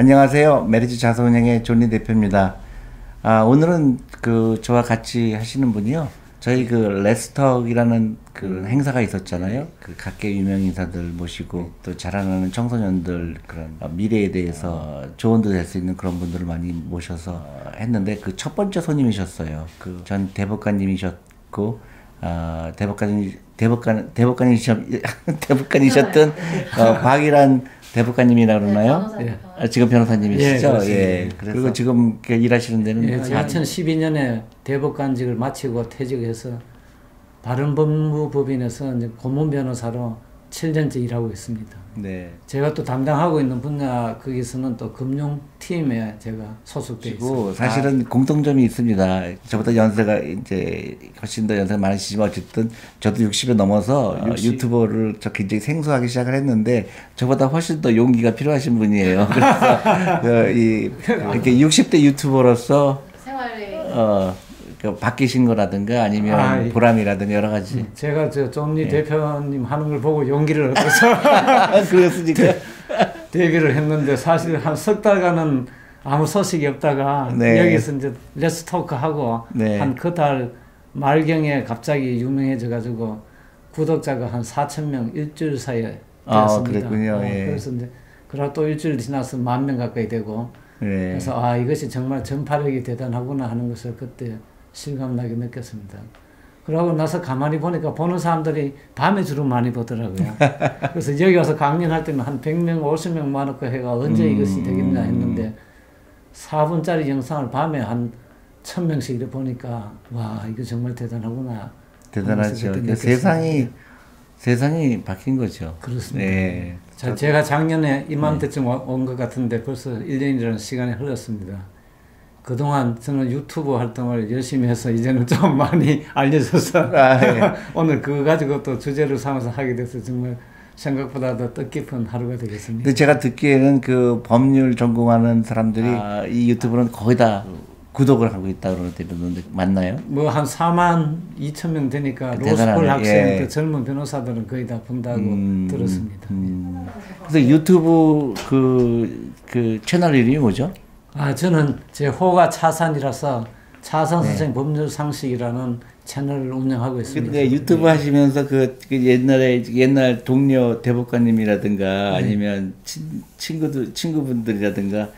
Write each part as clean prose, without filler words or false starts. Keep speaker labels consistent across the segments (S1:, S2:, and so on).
S1: 안녕하세요. 메리츠 자산운용의 존리 대표입니다. 오늘은 저와 같이 하시는 분이요. 저희 레스톡이라는 행사가 있었잖아요. 각계 유명 인사들 모시고 또 자라나는 청소년들 그런 미래에 대해서 조언도 될 수 있는 그런 분들을 많이 모셔서 했는데 첫 번째 손님이셨어요. 전 대법관님이셨고 대법관이셨던 박일환 대법관님이라 그러나요?
S2: 네,
S1: 지금 변호사님이시죠?
S2: 예,
S1: 예. 그리고 지금 일하시는 데는?
S2: 예, 2012년에 대법관직을 마치고 퇴직해서 바른법무법인에서 이제 고문 변호사로 7년째 일하고 있습니다.
S1: 네.
S2: 제가 또 담당하고 있는 분야 거기서는 또 금융팀에 제가 소속돼 있고
S1: 사실은 공통점이 있습니다. 저보다 연세가 이제 훨씬 더 연세가 많으시지만 어쨌든 저도 60에 넘어서 유튜버를 굉장히 생소하게 시작을 했는데 저보다 훨씬 더 용기가 필요하신 분이에요. 그래서 이렇게 60대 유튜버로서 생활에 바뀌신 거라든가 아니면 보람이라든가 여러 가지.
S2: 제가 존리 대표님 하는 걸 보고 용기를 얻어서
S1: 그렇습니까?
S2: 데뷔를 했는데 사실 한 석 달간은 아무 소식이 없다가 여기서 이제 레스토크 하고 한 그 달 말경에 갑자기 유명해져 가지고 구독자가 한 4,000명 일주일 사이에 되었습니다.
S1: 그랬군요.
S2: 그래서 이제 그러고 또 일주일 지나서 10,000명 가까이 되고 그래서 이것이 정말 전파력이 대단하구나 하는 것을 그때 실감나게 느꼈습니다. 그러고 나서 가만히 보니까 보는 사람들이 밤에 주로 많이 보더라고요. 그래서 여기 와서 강연할 때는 한 100명, 50명 모아놓고 해가 언제 이것이 되겠냐 했는데 4분짜리 영상을 밤에 한 1,000명씩 이렇게 보니까 와 이거 정말 대단하구나.
S1: 대단하죠. 세상이 바뀐 거죠.
S2: 그렇습니다.
S1: 네.
S2: 제가 작년에 이맘때쯤 온 것 같은데 벌써 1년이라는 시간이 흘렀습니다. 그동안 저는 유튜브 활동을 열심히 해서 이제는 좀 많이 알려져서 오늘 그거 가지고 또 주제를 삼아서 하게 돼서 정말 생각보다 더 뜻깊은 하루가 되겠습니다.
S1: 근데 제가 듣기에는 법률 전공하는 사람들이 이 유튜브는 거의 다 구독을 하고 있다 그러는데 맞나요?
S2: 뭐 한 42,000명 되니까 로스쿨 학생, 젊은 변호사들은 거의 다 본다고 들었습니다.
S1: 그래서 유튜브 채널 이름이 뭐죠?
S2: 저는 제 호가 차산이라서 차산 선생 법률 상식이라는 채널을 운영하고 있습니다.
S1: 근데 유튜브 하시면서 옛날 동료 대법관님이라든가 아니면 친구분들이라든가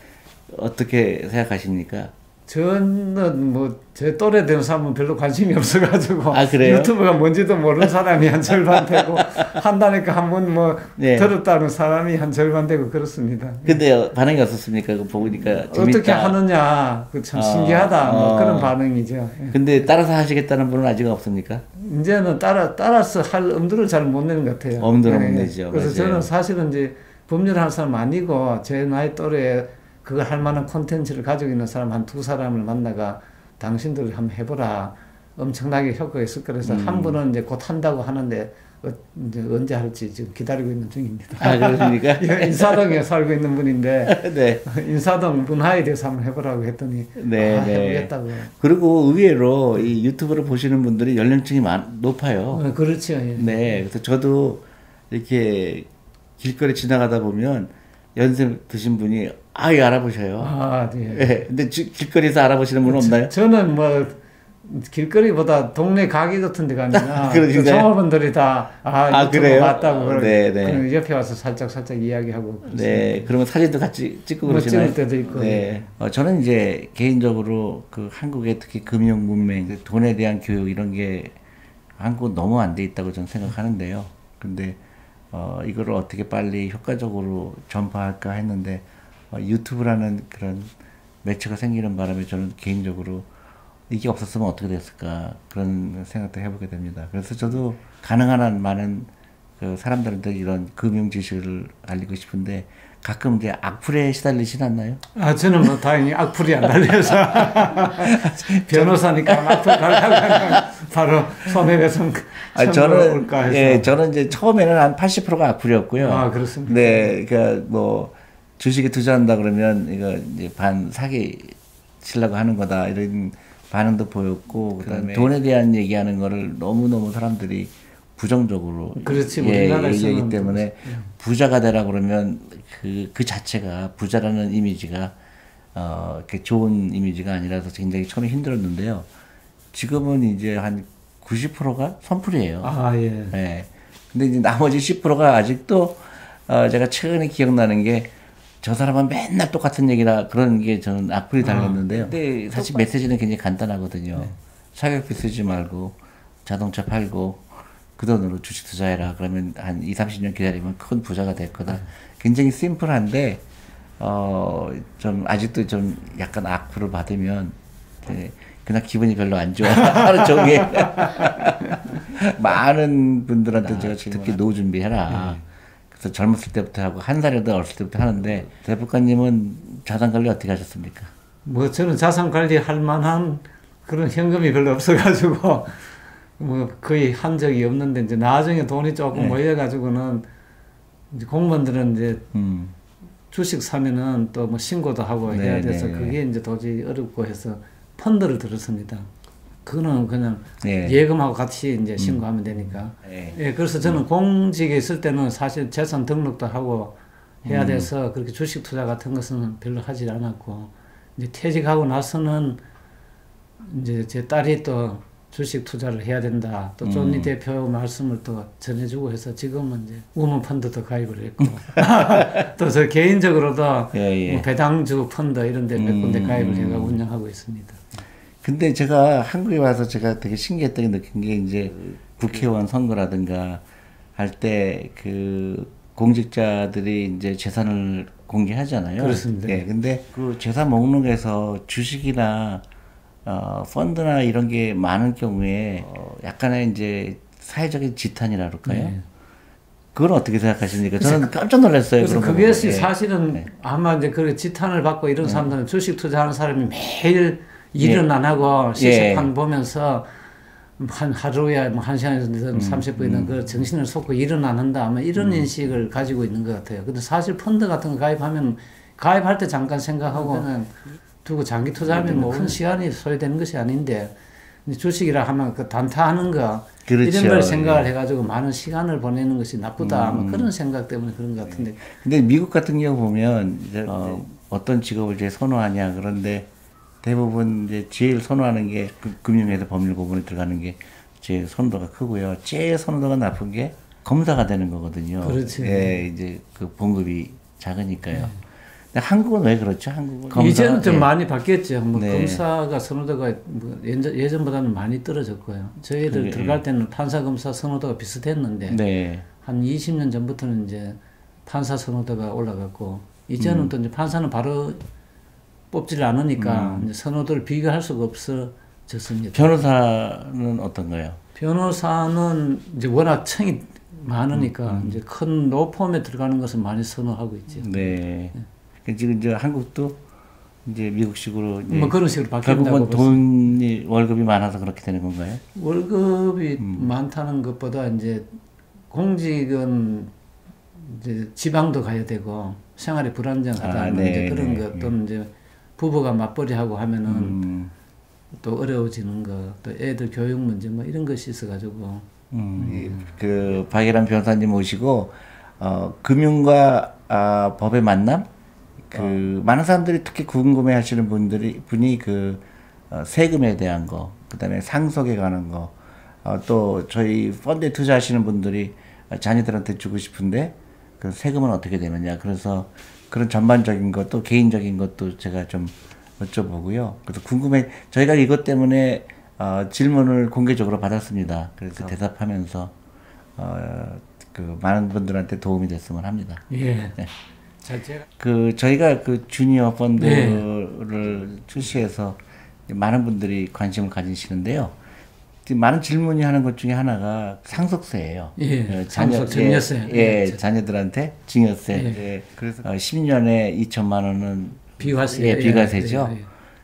S1: 어떻게 생각하십니까?
S2: 저는 뭐 제 또래 되는 사람은 별로 관심이 없어가지고
S1: 그래요?
S2: 유튜브가 뭔지도 모르는 사람이 한 절반 되고 한다니까 한번 들었다는 사람이 한 절반 되고 그렇습니다.
S1: 근데 반응이 어떻습니까? 그거 보니까 재밌다.
S2: 어떻게 하느냐 참 신기하다 뭐 그런 반응이죠.
S1: 근데 따라서 하시겠다는 분은 아직 없습니까?
S2: 이제는 따라서 할 엄두를 잘 못 내는 것 같아요.
S1: 엄두를 못 내죠.
S2: 그래서
S1: 맞아요.
S2: 저는 사실은 이제 법률을 하는 사람 아니고 제 나이 또래에 그걸 할 만한 콘텐츠를 가지고 있는 사람 한 2사람을 만나가 당신들 한번 해보라. 엄청나게 효과가 있을 거라서 한 분은 이제 곧 한다고 하는데 이제 언제 할지 지금 기다리고 있는 중입니다.
S1: 그렇습니까?
S2: 인사동에 살고 있는 분인데
S1: 네.
S2: 인사동 문화에 대해서 한번 해보라고 했더니 해보겠다고.
S1: 그리고 의외로 이 유튜브를 보시는 분들이 연령층이 높아요.
S2: 그렇죠.
S1: 네. 그래서 저도 이렇게 길거리 지나가다 보면 연세 드신 분이 이거 알아보셔요. 네. 근데 길거리에서 알아보시는 분은 없나요?
S2: 저는 뭐 길거리보다 동네 가게 같은 데 가니까 종업원들이 다
S1: 그래요?
S2: 맞다고
S1: 네.
S2: 옆에 와서 살짝 이야기하고
S1: 네. 그러면 사진도 같이 찍고 그러시나요?
S2: 찍을 때도 있고.
S1: 네. 저는 이제 개인적으로 한국의 특히 금융 문맹, 돈에 대한 교육 이런 게 한국은 너무 안 돼 있다고 저는 생각하는데요. 근데 이거를 어떻게 빨리 효과적으로 전파할까 했는데 유튜브라는 그런 매체가 생기는 바람에 저는 개인적으로 이게 없었으면 어떻게 됐을까 그런 생각도 해보게 됩니다. 그래서 저도 가능한 한 많은 사람들한테 이런 금융 지식을 알리고 싶은데 가끔 이제 악플에 시달리진 않나요?
S2: 저는 뭐 다행히 악플이 안 달려서 변호사니까 악플 달라고 바로 손해배상
S1: 올까 해서. 저는 이제 처음에는 한 80%가 악플이었고요.
S2: 그렇습니다.
S1: 네, 그러니까 뭐 주식에 투자한다 그러면 이거 이제 사기 치려고 하는 거다 이런 반응도 보였고 그다음에 돈에 대한 얘기하는 거를 너무너무 사람들이 부정적으로
S2: 그렇지,
S1: 얘기하기 때문에 부자가 되라 그러면 그 자체가 부자라는 이미지가 이렇게 좋은 이미지가 아니라서 굉장히 처음에 힘들었는데요. 지금은 이제 한 90%가 선풀이에요.
S2: 아, 예.
S1: 예. 근데 이제 나머지 10%가 아직도 제가 최근에 기억나는 게 저 사람은 맨날 똑같은 얘기라 그런 게 저는 악플이 달렸는데요. 근데 사실 메시지는 굉장히 간단하거든요. 네. 사교육비 쓰지 말고 자동차 팔고 그 돈으로 주식 투자해라. 그러면 한 20-30년 기다리면 큰 부자가 될 거다. 굉장히 심플한데 좀 아직도 좀 약간 악플을 받으면 그냥 기분이 별로 안 좋아. 하루 종일 많은 분들한테 제가 특히 노후 준비해라. 그래서 젊었을 때부터 하고 한 살이라도 어렸을 때부터 하는데 대법관님은 자산 관리 어떻게 하셨습니까?
S2: 뭐 저는 자산 관리 할 만한 그런 현금이 별로 없어가지고 뭐 거의 한 적이 없는데 이제 나중에 돈이 조금 모여가지고는 이제 공무원들은 이제 주식 사면은 또 뭐 신고도 하고 해야 돼서 그게 이제 도저히 어렵고 해서 펀드를 들었습니다. 그거는 그냥 예금하고 같이 이제 신고하면 되니까. 예, 그래서 저는 공직에 있을 때는 사실 재산 등록도 하고 해야 돼서 그렇게 주식 투자 같은 것은 별로 하지 않았고, 이제 퇴직하고 나서는 이제 제 딸이 또 주식 투자를 해야 된다. 또 존니 대표 말씀을 또 전해주고 해서 지금은 이제 우먼 펀드도 가입을 했고, 또 저 개인적으로도 뭐 배당주 펀드 이런 데 몇 군데 가입을 해가 운영하고 있습니다.
S1: 근데 제가 한국에 와서 제가 되게 신기했던 게 느낀 게 이제 국회의원 선거라든가 할 때 그 공직자들이 이제 재산을 공개하잖아요.
S2: 그렇습니다.
S1: 예. 근데 그 재산 목록에서 주식이나 펀드나 이런 게 많은 경우에 약간의 이제 사회적인 지탄이라 그럴까요? 그건 어떻게 생각하십니까? 저는 깜짝 놀랐어요.
S2: 그래서 그게 사실은 아마 이제 그 지탄을 받고 이런 사람들은 주식 투자하는 사람이 매일 일은 안 하고 시세판 보면서 한 하루에 뭐 1시간이든 30분이든 그 정신을 쏟고 일은 안 한다. 아마 이런 인식을 가지고 있는 것 같아요. 근데 사실 펀드 같은 거 가입하면 가입할 때 잠깐 생각하고 두고 장기 투자하면 뭐 큰 시간이 소요되는 것이 아닌데 주식이라 하면 그 단타하는 거
S1: 그렇죠.
S2: 이런 걸 생각을 해가지고 많은 시간을 보내는 것이 나쁘다. 아마 그런 생각 때문에 그런 것 같은데.
S1: 근데 미국 같은 경우 보면 이제 어떤 직업을 이제 선호하냐 그런데 대부분 이제 제일 선호하는 게 금융에서 법률 고문에 들어가는 게 제일 선호도가 크고요. 제일 선호도가 나쁜 게 검사가 되는 거거든요.
S2: 그렇지.
S1: 예, 이제 그 봉급이 작으니까요. 근데 한국은 왜 그렇죠? 한국은 검사,
S2: 이제는 좀 많이 바뀌었죠. 뭐 검사가 선호도가 뭐 예전보다는 많이 떨어졌고요. 저희들 들어갈 때는 판사 검사 선호도가 비슷했는데 한 20년 전부터는 이제 판사 선호도가 올라갔고 이제는 또 이제 판사는 바로 뽑지를 않으니까 이제 선호도를 비교할 수가 없어졌습니다.
S1: 변호사는 어떤가요?
S2: 변호사는 이제 워낙 청이 많으니까 이제 큰 로펌에 들어가는 것을 많이 선호하고 있죠.
S1: 네. 지금 이제 한국도 이제 미국식으로 이제
S2: 뭐 그런 식으로 바뀐다고
S1: 결국은 돈이 월급이 많아서 그렇게 되는 건가요?
S2: 월급이 많다는 것보다 이제 공직은 이제 지방도 가야 되고 생활이 불안정하다 이제 그런 것 또는 이제 부부가 맞벌이하고 하면은 또 어려워지는 거, 또 애들 교육 문제 뭐 이런 것이 있어가지고.
S1: 그 박예람 변호사님 모시고 금융과 법의 만남. 그 많은 사람들이 특히 궁금해하시는 분이 그 세금에 대한 거, 그다음에 상속에 관한 거, 또 저희 펀드에 투자하시는 분들이 자녀들한테 주고 싶은데 그 세금은 어떻게 되느냐. 그래서 그런 전반적인 것, 또 개인적인 것도 제가 좀 여쭤보고요. 그래서 저희가 이것 때문에 질문을 공개적으로 받았습니다. 그래서 대답하면서 그 많은 분들한테 도움이 됐으면 합니다.
S2: 예. 네.
S1: 저희가 그 주니어 펀드를 출시해서 많은 분들이 관심을 가지시는데요. 많은 질문이 하는 것 중에 하나가 상속세예요.
S2: 증여세.
S1: 자녀들한테 증여세. 그래서 10년에 2천만 원은 비과세죠.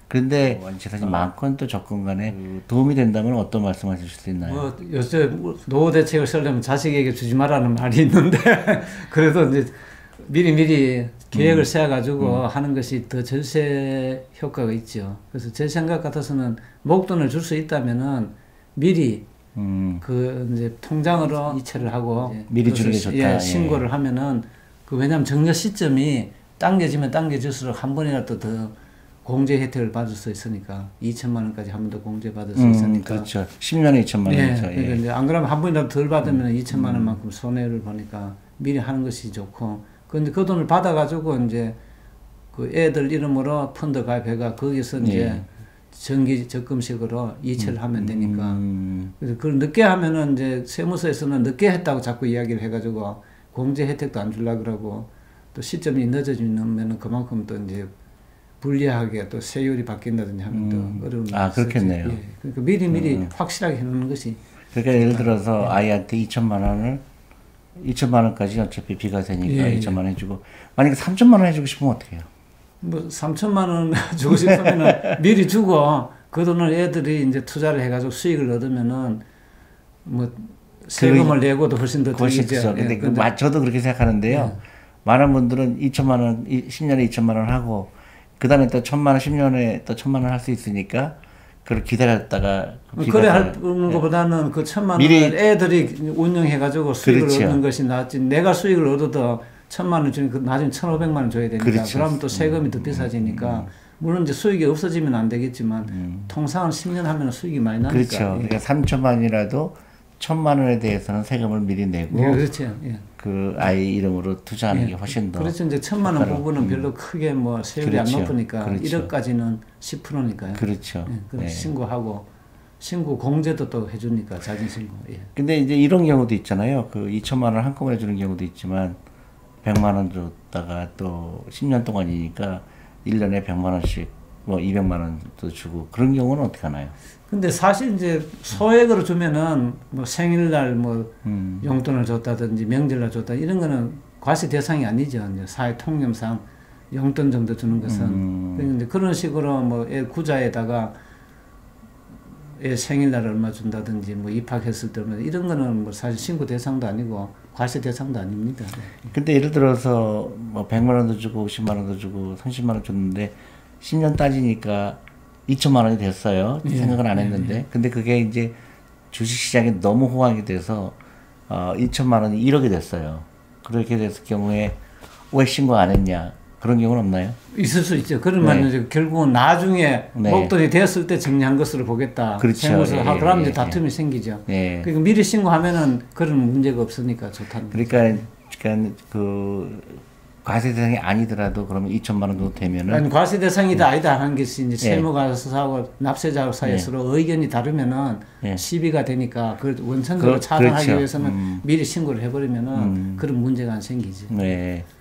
S1: 그런데 재산이 많건 또 적건 간에 도움이 된다면 어떤 말씀하실 수 있나요?
S2: 뭐 요새 노후 대책을 쓰려면 자식에게 주지 말라는 말이 있는데 그래도 이제 미리 계획을 세워가지고 하는 것이 더 절세 효과가 있죠. 그래서 제 생각 같아서는 목돈을 줄 수 있다면은 미리 그 이제 통장으로 이체를 하고
S1: 미리 주는 게 좋다.
S2: 예, 신고를 하면은 그 왜냐하면 정려 시점이 당겨지면 당겨질수록 한 번이라도 더 공제 혜택을 받을 수 있으니까 2천만 원까지 한 번 더 공제 받을 수 있으니까
S1: 그렇죠. 10년에 2천만 원이죠.
S2: 예, 그러니까 이제 안 그러면 한 번이라도 덜 받으면 2천만 원만큼 손해를 보니까 미리 하는 것이 좋고 그런데 그 돈을 받아가지고 이제 그 애들 이름으로 펀드 가입해가 거기서 이제 정기 적금식으로 이체를 하면 되니까 그래서 그걸 늦게 하면은 이제 세무서에서는 늦게 했다고 자꾸 이야기를 해가지고 공제 혜택도 안 주려고 그러고 또 시점이 늦어지면은 그만큼 또 이제 불리하게 또 세율이 바뀐다든지 하면 또 어려운
S1: 그렇겠네요.
S2: 예. 그러니까 미리 확실하게 해놓는 것이
S1: 그러니까 예를 들어서 아이한테 2천만 원까지 어차피 비과세니까 2천만 원 해주고 만약에 3천만 원 해주고 싶으면 어떻게 해요?
S2: 뭐 3천만 원 주고 싶으면은 미리 주고 그 돈을 애들이 이제 투자를 해가지고 수익을 얻으면은 뭐 세금을 내고도 훨씬 더
S1: 들죠. 근데 저도 그렇게 생각하는데요. 많은 분들은 2천만 원 10년에 2천만 원 하고 그 다음에 또 1,000만 원 10년에 또 1,000만 원 할 수 있으니까 그걸 기다렸다가
S2: 그래 할 것보다는 그 1,000만 원을 애들이 운영해가지고 수익을 얻는 것이 낫지. 내가 수익을 얻어도 1,000만 원 주니까 나중에 1,500만 원 줘야 되니까 그러면 또 세금이 더 비싸지니까 물론 이제 수익이 없어지면 안 되겠지만 통상은 10년 하면 수익이 많이 나니까.
S1: 그렇죠. 그러니까 3천만 원이라도 1,000만 원에 대해서는 세금을 미리 내고
S2: 그렇죠.
S1: 그 아이 이름으로 투자하는 게 훨씬 더.
S2: 그렇죠. 이제 1,000만 원 부분은 별로 크게 뭐 세율이 안 높으니까 1억까지는 10%니까요.
S1: 그렇죠.
S2: 신고하고 신고 공제도 또 해주니까 자진 신고.
S1: 근데 이제 이런 경우도 있잖아요. 그 2천만 원 한꺼번에 주는 경우도 있지만 100만 원 줬다가 또 10년 동안이니까 1년에 100만 원씩 뭐 200만 원도 주고 그런 경우는 어떻게 하나요?
S2: 근데 사실 이제 소액으로 주면은 뭐 생일날 뭐 용돈을 줬다든지 명절날 줬다 이런 거는 과세 대상이 아니죠. 이제 사회 통념상 용돈 정도 주는 것은 그런데 그런 식으로 뭐 애 구자에다가 애 생일날 얼마 준다든지 뭐 입학했을 때 얼마 이런 거는 뭐 사실 신고 대상도 아니고 과세 대상도 아닙니다.
S1: 근데 예를 들어서 뭐 100만 원도 주고 50만 원도 주고 30만 원 줬는데 10년 따지니까 2천만 원이 됐어요. 생각은 안 했는데. 근데 그게 이제 주식시장에 너무 호황이 돼서 2천만 원이 1억이 됐어요. 그렇게 됐을 경우에 왜 신고 안 했냐. 그런 경우는 없나요?
S2: 있을 수 있죠. 그러면 결국은 나중에 목돈이 되었을 때 정리한 것으로 보겠다.
S1: 그렇죠.
S2: 그러면 이제 다툼이 생기죠. 그러니까 미리 신고하면은 그런 문제가 없으니까 좋다는 거죠.
S1: 그러니까 그 과세 대상이 아니더라도 그러면 2천만 원 정도 되면은
S2: 아니 과세 대상이다 아니다 하는 것이 이제 세무가하고 납세자 사이에 서로 의견이 다르면은 시비가 되니까 그 원천적으로 차단하기 위해서는 미리 신고를 해버리면은 그런 문제가 안 생기지.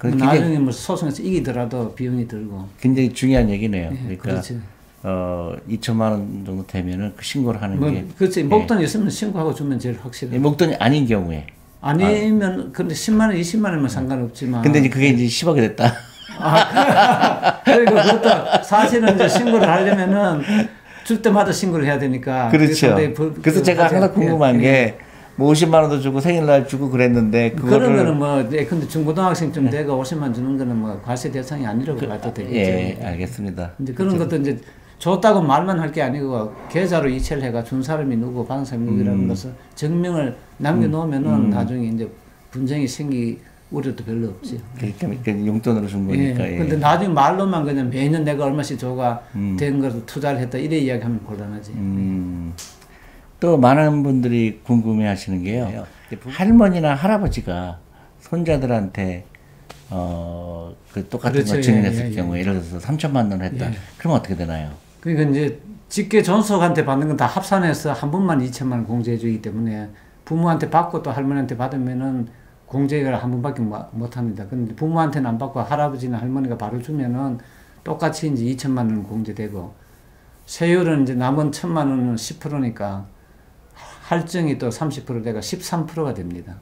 S2: 나중에 뭐 소송에서 이기더라도 비용이 들고.
S1: 굉장히 중요한 얘기네요. 그러니까 2천만 원 정도 되면은 그 신고를 하는 게.
S2: 그렇지. 목돈이 있으면 신고하고 주면 제일 확실해.
S1: 목돈이 아닌 경우에.
S2: 아니면 근데 10만 원, 20만 원이면 상관없지만.
S1: 근데 이제 그게 이제 10억이 됐다.
S2: 그러니까 그것도 사실은 이제 신고를 하려면은 줄 때마다 신고를 해야 되니까.
S1: 그렇죠. 그래서 제가 항상 궁금한 게 뭐 50만 원도 주고 생일날 주고 그랬는데
S2: 그런 거는 뭐 근데 중고등학생쯤 되고 50만 주는 거는 뭐 과세 대상이 아니라고 봐도 되겠죠.
S1: 알겠습니다.
S2: 이제 그런 것도 이제 줬다고 말만 할 게 아니고 계좌로 이체를 해가 준 사람이 누구 받은 사람이 누구라는 것을 증명을 남겨놓으면은 나중에 이제 분쟁이 생기 우려도 별로 없지.
S1: 그러니까 용돈으로 준 거니까.
S2: 근데 나중에 말로만 그냥 매년 내가 얼마씩 줘가 된 것을 투자를 했다 이래 이야기하면 곤란하지.
S1: 또 많은 분들이 궁금해 하시는 게요. 할머니나 할아버지가 손자들한테 그 똑같은 거 증여했을 경우에 예를 들어서 3천만 원 했다. 그러면 어떻게 되나요?
S2: 그러니까 이제 직계 존속한테 받는 건 다 합산해서 한 번만 2천만 원 공제해 주기 때문에 부모한테 받고 또 할머니한테 받으면은 공제를 한 번밖에 못 합니다. 근데 부모한테는 안 받고 할아버지나 할머니가 바로 주면은 똑같이 이제 2천만 원 공제되고 세율은 이제 남은 1,000만 원은 10%니까 할증이 또 30%대가 13%가 됩니다.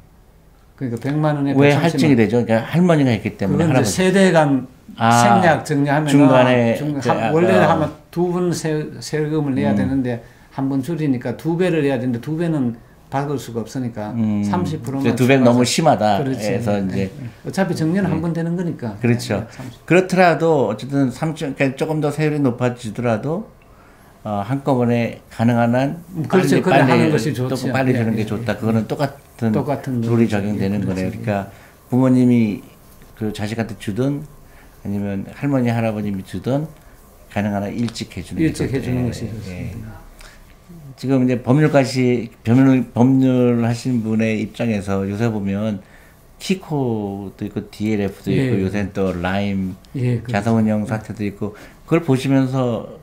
S2: 그러니까 100만 원에
S1: 왜 할증이 되죠? 그러니까 할머니가 했기 때문에
S2: 그건 이제 세대 간 생략 정리하면
S1: 중간에
S2: 원래 하면 두 번 세금을 내야 되는데 한 번 줄이니까 2배를 내야 되는데 2배는 받을 수가 없으니까 30%만
S1: 2배는 너무 심하다.
S2: 그렇지.
S1: 해서 이제
S2: 어차피 정리는 한 번 되는 거니까.
S1: 그렇죠. 그렇더라도 어쨌든 3천 그러니까 조금 더 세율이 높아지더라도 한꺼번에 가능한 한
S2: 그렇죠.
S1: 빨리
S2: 하는 것이
S1: 또
S2: 좋죠.
S1: 빨리 주는 게 좋다. 그거는 똑같은 룰이 적용되는
S2: 그렇죠.
S1: 거네요. 그러니까 부모님이 그 자식한테 주든 아니면 할머니 할아버님이 주든 가능한 한 일찍 해주는
S2: 것이 좋습니다.
S1: 지금 이제 법률 하신 분의 입장에서 요새 보면 키코도 있고 DLF도 있고 요새는 또 라임 자사운용 사태도 있고 그걸 보시면서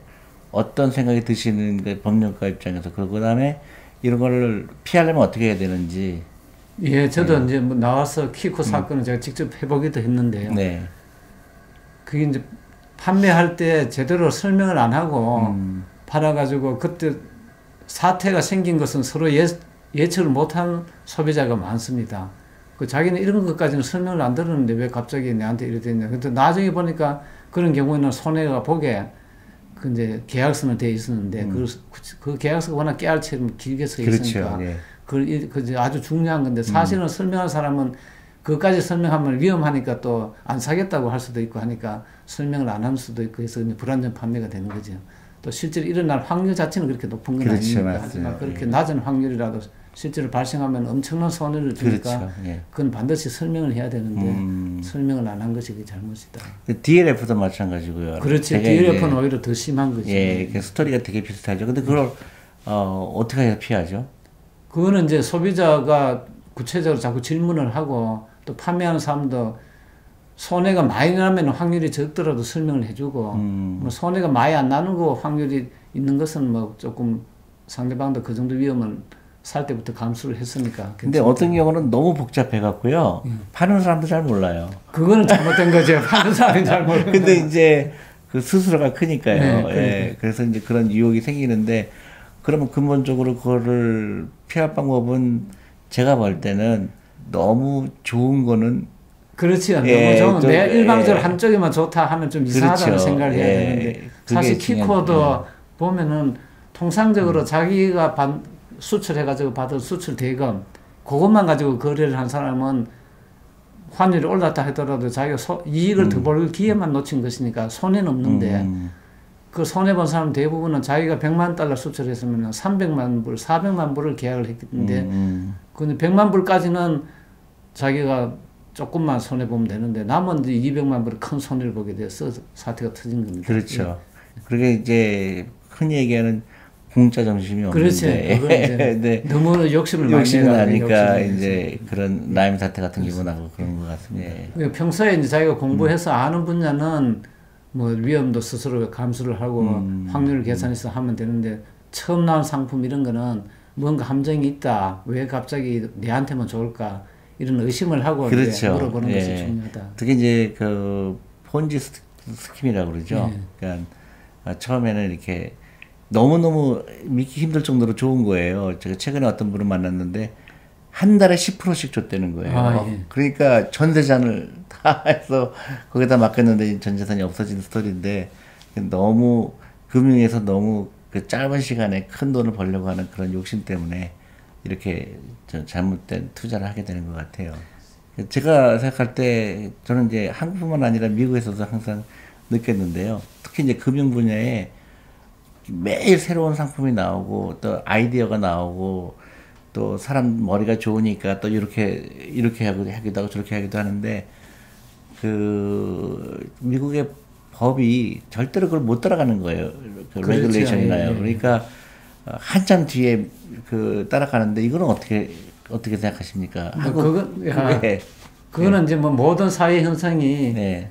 S1: 어떤 생각이 드시는 그 법률가 입장에서 그 다음에 이런 거를 피하려면 어떻게 해야 되는지.
S2: 저도 이제 뭐 나와서 키코 사건을 제가 직접 해보기도 했는데요. 그게 이제 판매할 때 제대로 설명을 안 하고 팔아가지고 그때 사태가 생긴 것은 서로 예측을 못한 소비자가 많습니다. 그 자기는 이런 것까지는 설명을 안 들었는데 왜 갑자기 내한테 이래 됐냐. 근데 나중에 보니까 그런 경우에는 손해가 보게 그 이제 계약서는 돼 있었는데 그 계약서가 워낙 깨알처럼 길게 써 있으니까 그 아주 중요한 건데 사실은 설명한 사람은 그것까지 설명하면 위험하니까 또 안 사겠다고 할 수도 있고 하니까 설명을 안 할 수도 있고 해서 불안전 판매가 되는 거죠. 또 실제로 일어날 확률 자체는 그렇게 높은 건 아닙니다. 하지만 그렇게 낮은 확률이라도 실제로 발생하면 엄청난 손해를 주니까 그건 반드시 설명을 해야 되는데 설명을 안 한 것이 잘못이다.
S1: DLF도 마찬가지고요.
S2: 그렇지. DLF는 오히려 더 심한 거죠.
S1: 그 스토리가 되게 비슷하죠. 근데 그걸 어떻게 해야 피하죠?
S2: 그거는 이제 소비자가 구체적으로 자꾸 질문을 하고 또 판매하는 사람도 손해가 많이 나면 확률이 적더라도 설명을 해주고 뭐 손해가 많이 안 나는 거 확률이 있는 것은 뭐 조금 상대방도 그 정도 위험은 살 때부터 감수를 했으니까.
S1: 근데 어떤 경우는 너무 복잡해 갖고요. 파는 사람도 잘 몰라요.
S2: 그거는 잘못된 거죠. 파는 사람이 잘 몰라요.
S1: 근데 이제 그 스스로가 크니까요. 그래서 이제 그런 유혹이 생기는데 그러면 근본적으로 그거를 피할 방법은 제가 볼 때는 너무 좋은 거는
S2: 그렇지요. 너무 좋은 내 일방적으로 한쪽에만 좋다 하면 좀 이상하다는 생각을 해야 되는데 사실 키코도 보면은 통상적으로 자기가 수출해가지고 받은 수출 대금 그것만 가지고 거래를 한 사람은 환율이 올랐다 하더라도 자기가 이익을 더 벌 기회만 놓친 것이니까 손해는 없는데 그 손해본 사람 대부분은 자기가 100만 달러 수출했으면 300만 불, 400만 불을 계약을 했는데 근데 100만 불까지는 자기가 조금만 손해보면 되는데 남은 이제 200만 불을 큰 손해를 보게 돼서 사태가 터진 겁니다.
S1: 그렇죠. 그게 이제 흔히 얘기하는 공짜 정신이 없는데
S2: 그렇지. 너무 욕심을
S1: 나니까 이제 그런 라임 사태 같은 경우 나고 그런 것 같습니다.
S2: 평소에 이제 자기가 공부해서 아는 분야는 뭐 위험도 스스로 감수를 하고 확률을 계산해서 하면 되는데 처음 나온 상품 이런 거는 뭔가 함정이 있다. 왜 갑자기 내한테만 좋을까? 이런 의심을 하고 물어보는 것이 중요하다.
S1: 특히 이제 그 폰지 스킴이라고 그러죠. 그러니까 처음에는 이렇게 너무너무 믿기 힘들 정도로 좋은 거예요. 제가 최근에 어떤 분을 만났는데 한 달에 10%씩 줬다는 거예요. 그러니까 전 재산을 다 해서 거기다 맡겼는데 전 재산이 없어진 스토리인데 너무 금융에서 너무 그 짧은 시간에 큰 돈을 벌려고 하는 그런 욕심 때문에 이렇게 잘못된 투자를 하게 되는 것 같아요. 제가 생각할 때 저는 이제 한국뿐만 아니라 미국에서도 항상 느꼈는데요. 특히 이제 금융 분야에 매일 새로운 상품이 나오고 또 아이디어가 나오고 또 사람 머리가 좋으니까 또 이렇게 하기도 하고 저렇게 하기도 하는데 그 미국의 법이 절대로 그걸 못 따라가는 거예요. 그 레귤레이션이나요. 그러니까 한참 뒤에 그 따라가는데 이거는 어떻게 생각하십니까?
S2: 그거는 이제 뭐 모든 사회 형성이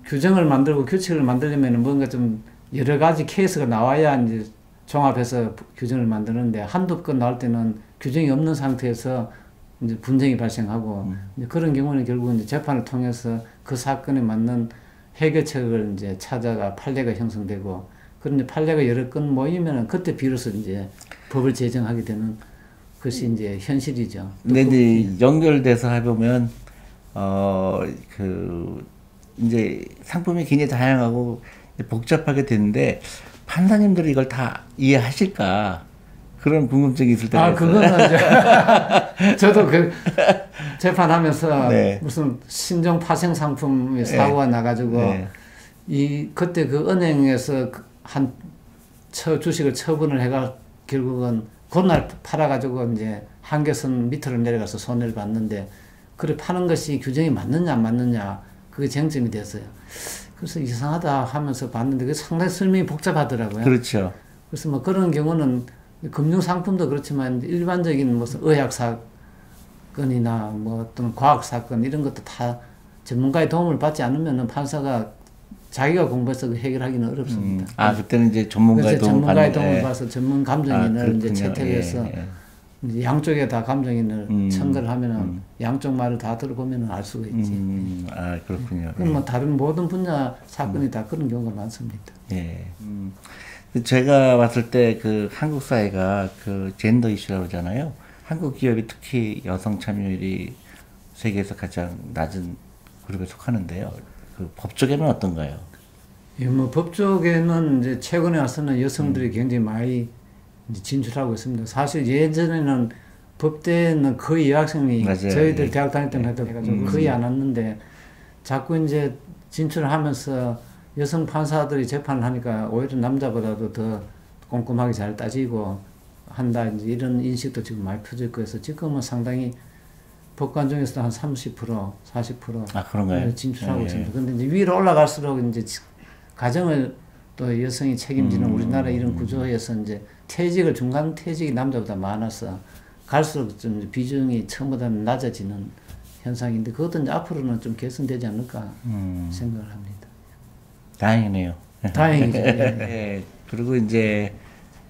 S2: 규정을 만들고 규칙을 만들려면 뭔가 좀 여러 가지 케이스가 나와야 이제 종합해서 규정을 만드는데 한두 건 나올 때는 규정이 없는 상태에서 이제 분쟁이 발생하고 이제 그런 경우는 결국은 이제 재판을 통해서 그 사건에 맞는 해결책을 이제 찾아가 판례가 형성되고 그런 판례가 여러 건 모이면은 그때 비로소 이제 법을 제정하게 되는 것이 이제 현실이죠.
S1: 근데 이제 연결돼서 해보면 이제 상품이 굉장히 다양하고 복잡하게 되는데 판사님들이 이걸 다 이해하실까 그런 궁금증이 있을 때가 있어요.
S2: 그거는 저도 그 재판하면서 무슨 신종 파생 상품의 사고가 나가지고 그때 그 은행에서 한 주식을 처분을 해가 결국은 그날 팔아가지고 이제 한계선 밑으로 내려가서 손해를 봤는데 그래 파는 것이 규정이 맞느냐 안 맞느냐 그게 쟁점이 됐어요. 그래서 이상하다 하면서 봤는데 그게 상당히 설명이 복잡하더라고요.
S1: 그렇죠.
S2: 그래서 뭐 그런 경우는 금융상품도 그렇지만 일반적인 무슨 의학 사건이나 뭐 어떤 과학 사건 이런 것도 다 전문가의 도움을 받지 않으면 판사가 자기가 공부해서 해결하기는 어렵습니다.
S1: 그때는 이제 전문가의
S2: 도움을 받아서 전문 감정인을 이제 채택해서 이제 양쪽에 다 감정인을 청구를 하면은 양쪽 말을 다 들어보면은 알 수가 있지.
S1: 그렇군요.
S2: 그럼 뭐 다른 모든 분야 사건이 다 그런 경우가 많습니다.
S1: 예. 제가 봤을 때 그 한국 사회가 그 젠더 이슈라고 하잖아요. 한국 기업이 특히 여성 참여율이 세계에서 가장 낮은 그룹에 속하는데요. 그 법 쪽에는 어떤가요?
S2: 예, 뭐 법 쪽에는 이제 최근에 와서는 여성들이 굉장히 많이 이제 진출하고 있습니다. 사실 예전에는 법대는 거의 여학생이 맞아요. 저희들 대학 다닐 때는 해가지고 거의 안 왔는데 자꾸 이제 진출하면서 여성 판사들이 재판을 하니까 오히려 남자보다도 더 꼼꼼하게 잘 따지고 한다 이제 이런 인식도 지금 많이 퍼질 거여서 지금은 상당히 법관 중에서도 한 30%, 40%
S1: 그런가요?
S2: 진출하고 있습니다. 그런데 이제 위로 올라갈수록 이제 가정을 또 여성이 책임지는 우리나라 이런 구조에서 이제 퇴직을 중간 퇴직이 남자보다 많아서 갈수록 좀 비중이 처음보다는 낮아지는 현상인데 그것도 이제 앞으로는 좀 개선되지 않을까 생각을 합니다.
S1: 다행이네요.
S2: 다행이죠.
S1: 예. 그리고 이제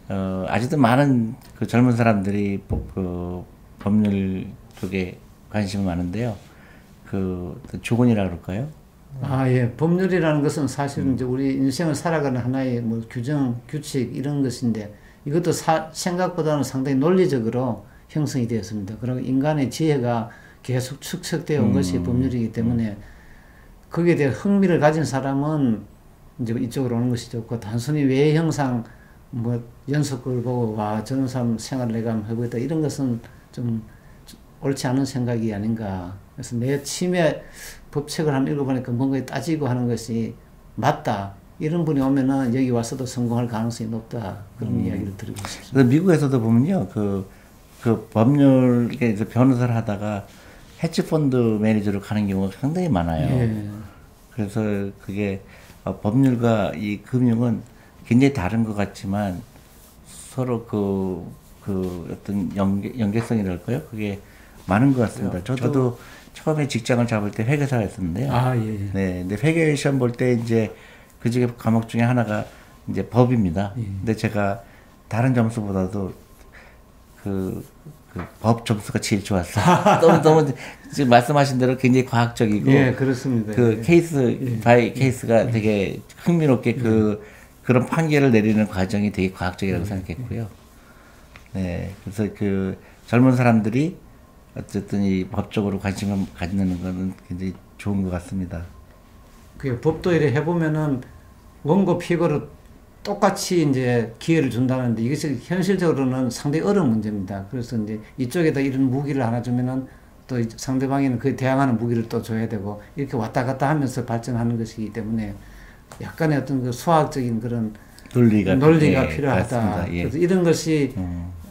S1: 아직도 많은 그 젊은 사람들이 그 법률 쪽에 관심이 많은데요. 그 조건이라 그럴까요?
S2: 예. 법률이라는 것은 사실은 이제 우리 인생을 살아가는 하나의 뭐 규정, 규칙 이런 것인데 이것도 생각보다는 상당히 논리적으로 형성이 되었습니다. 그리고 인간의 지혜가 계속 축적되어 온 것이 법률이기 때문에 거기에 대해 흥미를 가진 사람은 이제 이쪽으로 오는 것이 좋고 단순히 외형상 뭐 연속을 보고 와 저런 사람 생활을 내가 한번 해보겠다 이런 것은 좀 옳지 않은 생각이 아닌가. 그래서 내 취미의 법책을 한번 읽어보니까 뭔가 따지고 하는 것이 맞다. 이런 분이 오면은 여기 와서도 성공할 가능성이 높다. 그런 이야기를 드리고 싶습니다.
S1: 미국에서도 보면요. 그 법률에서 변호사를 하다가 헤지펀드 매니저로 가는 경우가 상당히 많아요.
S2: 예.
S1: 그래서 그게 법률과 이 금융은 굉장히 다른 것 같지만 서로 그 어떤 연계성이랄까요? 그게 많은 것 같습니다. 저도 처음에 직장을 잡을 때 회계사를 했었는데요.
S2: 예.
S1: 네, 근데 회계 시험 볼 때 이제 그 중에 과목 중에 하나가 이제 법입니다. 근데 제가 다른 점수보다도 그 법 점수가 제일 좋았어요. 너무 지금 말씀하신 대로 굉장히 과학적이고.
S2: 예, 그렇습니다.
S1: 그 케이스 바이 케이스가 되게 흥미롭게 그런 판결을 내리는 과정이 되게 과학적이라고 생각했고요. 네, 그래서 그 젊은 사람들이 어쨌든 이 법적으로 관심을 갖는 거는 굉장히 좋은 것 같습니다.
S2: 그 법도 이래 해보면은 원고 피고로 똑같이 이제 기회를 준다는데 이것이 현실적으로는 상당히 어려운 문제입니다. 그래서 이제 이쪽에다 이런 무기를 하나 주면은 또 상대방에는 그에 대항하는 무기를 또 줘야 되고 이렇게 왔다 갔다 하면서 발전하는 것이기 때문에 약간의 어떤 그 수학적인 그런 논리가 필요하다. 예. 그래서 이런 것이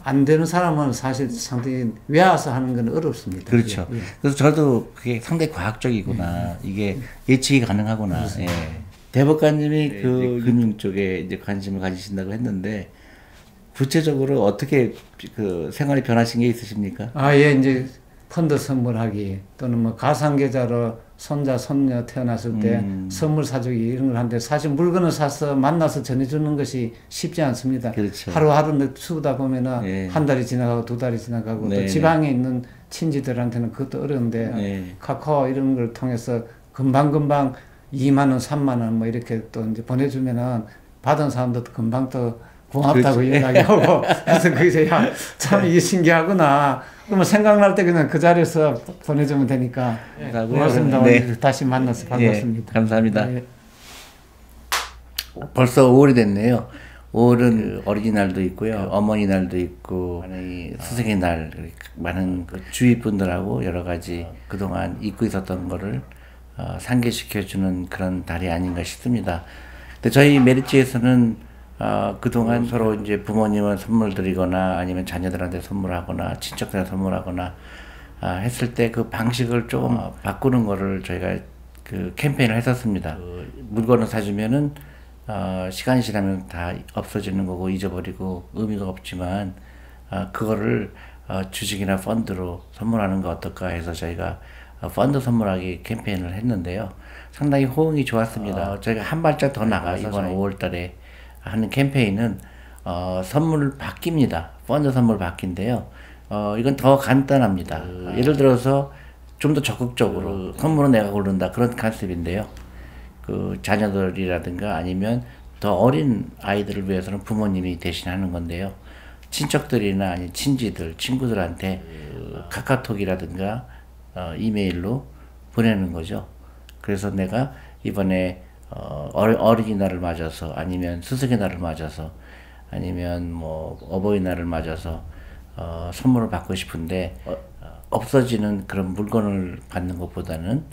S2: 안 되는 사람은 사실 상당히 외워서 하는 건 어렵습니다.
S1: 그렇죠.
S2: 예.
S1: 그래서 저도 그게 상당히 과학적이구나. 이게 예측이 가능하구나. 예. 대법관님이 그 금융 쪽에 이제 관심을 가지신다고 했는데 구체적으로 어떻게 그 생활이 변하신 게 있으십니까?
S2: 예, 이제 펀드 선물하기 또는 뭐 가상계좌로 손자, 손녀 태어났을 때 선물 사주기 이런 걸 하는데 사실 물건을 사서 만나서 전해주는 것이 쉽지 않습니다.
S1: 그렇죠.
S2: 하루하루 쓰다 보면은 한 달이 지나가고 두 달이 지나가고 또 지방에 있는 친지들한테는 그것도 어려운데 카카오 이런 걸 통해서 금방금방 2만 원, 3만 원 뭐 이렇게 또 이제 보내주면은 받은 사람도 금방 또 고맙다고 그렇지. 이야기하고 그래서 거기서 참 이게 신기하구나. 그러면 생각날 때 그냥 그 자리에서 보내주면 되니까. 고맙습니다.
S1: 네.
S2: 오늘 다시 만나서 반갑습니다.
S1: 감사합니다. 벌써 5월이 됐네요. 5월은 어린이날도 있고요. 어머니날도 있고 스승의 날 많은 주위 분들하고 여러 가지 그동안 잊고 있었던 거를 상기시켜주는 그런 달이 아닌가 싶습니다. 근데 저희 메리츠에서는 그동안 서로 이제 부모님은 선물 드리거나 아니면 자녀들한테 선물하거나 친척들한테 선물하거나 했을 때 그 방식을 조금 바꾸는 거를 저희가 그 캠페인을 했었습니다. 물건을 사주면은 시간이 지나면 다 없어지는 거고 잊어버리고 의미가 없지만 그거를 주식이나 펀드로 선물하는 거 어떨까 해서 저희가 펀드 선물하기 캠페인을 했는데요. 상당히 호응이 좋았습니다. 저희가 한 발짝 더 나가서 이번 5월 달에 하는 캠페인은 선물 바뀝니다. 펀드 선물 바뀐데요. 이건 더 간단합니다. 예를 들어서 좀 더 적극적으로 선물은 내가 고른다 그런 컨셉인데요. 그 자녀들이라든가 아니면 더 어린 아이들을 위해서는 부모님이 대신하는 건데요. 친척들이나 아니 친지들, 친구들한테 카카오톡이라든가 이메일로 보내는 거죠. 그래서 내가 이번에 어린이날을 맞아서 아니면 스승의 날을 맞아서 아니면 뭐 어버이날을 맞아서 선물을 받고 싶은데 없어지는 그런 물건을 받는 것보다는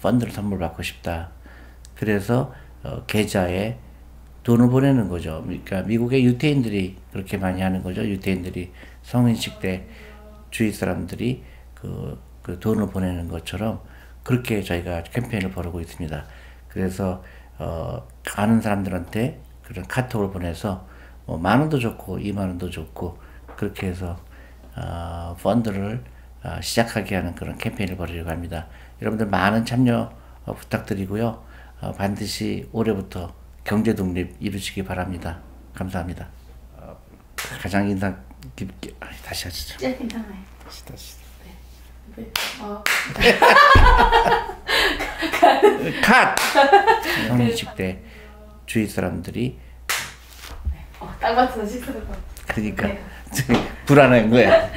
S1: 펀드를 선물 받고 싶다. 그래서 계좌에 돈을 보내는 거죠. 그러니까 미국의 유태인들이 그렇게 많이 하는 거죠. 유태인들이 성인식 때 주위 사람들이 그 돈을 보내는 것처럼 그렇게 저희가 캠페인을 벌이고 있습니다. 그래서 아는 사람들한테 그런 카톡을 보내서 뭐 10,000원도 좋고 20,000원도 좋고 그렇게 해서 펀드를 시작하게 하는 그런 캠페인을 벌이려고 합니다. 여러분들 많은 참여 부탁드리고요. 반드시 올해부터 경제 독립 이루시기 바랍니다. 감사합니다. 가장 인상 깊게 다시 하시죠.
S3: 괜찮아요.
S1: 다시.
S3: 네.
S1: 컷! 성인식 때 주위 사람들이
S3: 딱 맞춰서 식사를
S1: 그러니까 불안한 거야.